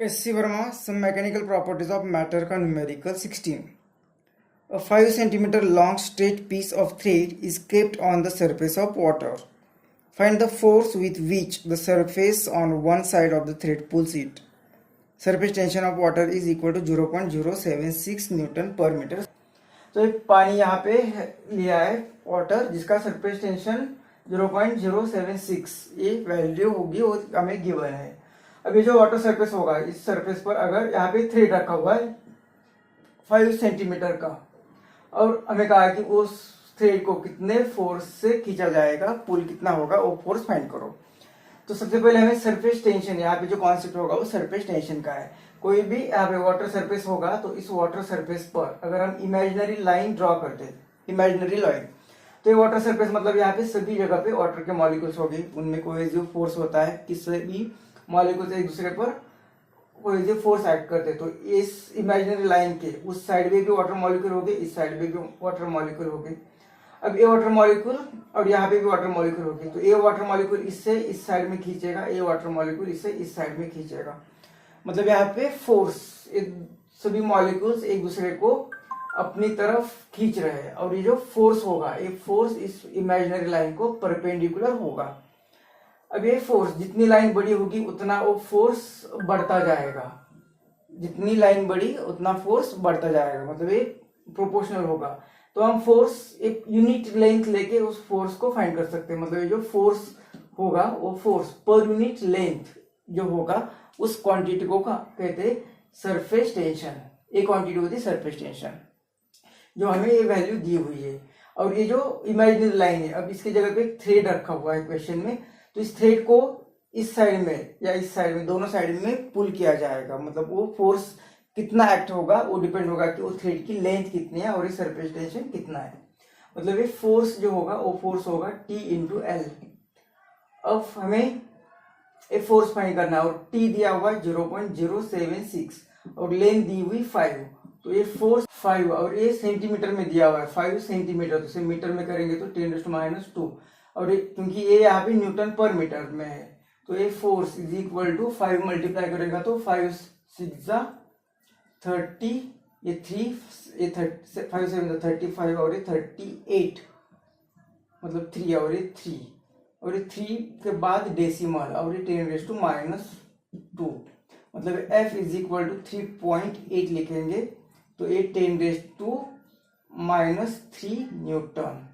S.C. Verma, some mechanical properties of matter का numerical 16. A 5 centimeter long straight piece of thread is kept on the surface of water. Find the force with which the surface on one side of the thread pulls it. Surface tension of water is equal to 0.076 Newton per meter. तो एक पानी यहाँ पे लिया है water जिसका surface tension 0.076 ये value होगी वो हमें गिवन है। अब ये जो वाटर सरफेस होगा इस सरफेस पर अगर यहाँ पे थ्रेड रखा हुआ है 5 सेंटीमीटर का और हमें कहा है कि उस थ्रेड को कितने फोर्स से खींचा जाएगा, पुल कितना होगा, वो फोर्स फाइंड करो। तो सबसे पहले हमें सरफेस टेंशन, यहाँ पे जो कॉन्सेप्ट होगा वो सरफेस टेंशन का है। कोई भी यहाँ पे वाटर सरफेस होगा तो इस वाटर सरफेस पर अगर हम इमेजिनरी लाइन ड्रॉ करते हैं, इमेजिनरी लाइन, तो ये वाटर सरफेस मतलब यहाँ पे सभी जगह पे वाटर के मॉलिक्यूल्स होंगे, उनमें कोहेसिव फोर्स होता है, किसी भी मॉलिक्यूल्स एक दूसरे पर कोहेसिव फोर्स एक्ट करते हैं। तो इस इमेजिनरी लाइन के उस साइड में भी वाटर मॉलिक्यूल होंगे, इस साइड में भी वाटर मॉलिक्यूल होंगे। अब ये वाटर मॉलिक्यूल और यहाँ पे भी वाटर मॉलिक्यूल होगी, तो ये वाटर मॉलिक्यूल इससे इस साइड में खींचेगा, ये वाटर मॉलिक्यूल इससे इस साइड में खींचेगा। मतलब यहाँ पे फोर्स, सभी मॉलिक्यूल्स एक दूसरे को अपनी तरफ खींच रहे हैं और ये जो फोर्स होगा ये फोर्स इस इमेजिनरी लाइन को परपेंडिकुलर होगा। अब ये फोर्स जितनी लाइन बड़ी होगी उतना वो फोर्स बढ़ता जाएगा, जितनी लाइन बड़ी उतना फोर्स बढ़ता जाएगा, मतलब ये प्रोपोर्शनल होगा। तो हम फोर्स एक यूनिट लेंथ लेके उस फोर्स को फाइंड कर सकते हैं। मतलब ये जो फोर्स होगा वो फोर्स पर यूनिट लेंथ जो होगा उस क्वांटिटी को कहते हैं सरफेस टेंशन। एक क्वांटिटी होती है सरफेस टेंशन जो हमें ये वैल्यू दी हुई है। और ये जो इमेजिनरी लाइन है, अब इसकी जगह पे एक थ्रेड रखा हुआ है क्वेश्चन में, तो इस थ्रेड को इस साइड में या इस साइड में, दोनों साइड में पुल किया जाएगा। मतलब वो फोर्स कितना एक्ट होगा वो डिपेंड होगा कि वो थ्रेड की लेंथ कितनी है और ये सरफेस टेंशन कितना है। मतलब ये फोर्स जो होगा वो फोर्स होगा T इंटू एल। अब हमें ये फोर्स फाइंड करना है और T दिया हुआ 0.076 और लेंथ दी हुई 5, तो ये फोर्स 5 और ये सेंटीमीटर में दिया हुआ है 5 सेंटीमीटर, तो इसे मीटर में करेंगे तो 10⁻²। और क्योंकि ये यहाँ पे न्यूटन पर मीटर में है तो ये force is equal to 5 multiply करेगा तो 5 6 30, ये 3, ये 5 7 35 और ये 38, मतलब 3 और ये 3 और ये 3 के बाद डेसिमल और ये 10⁻², मतलब F इज इक्वल टू 3.8 लिखेंगे तो ये 10⁻³ न्यूटन।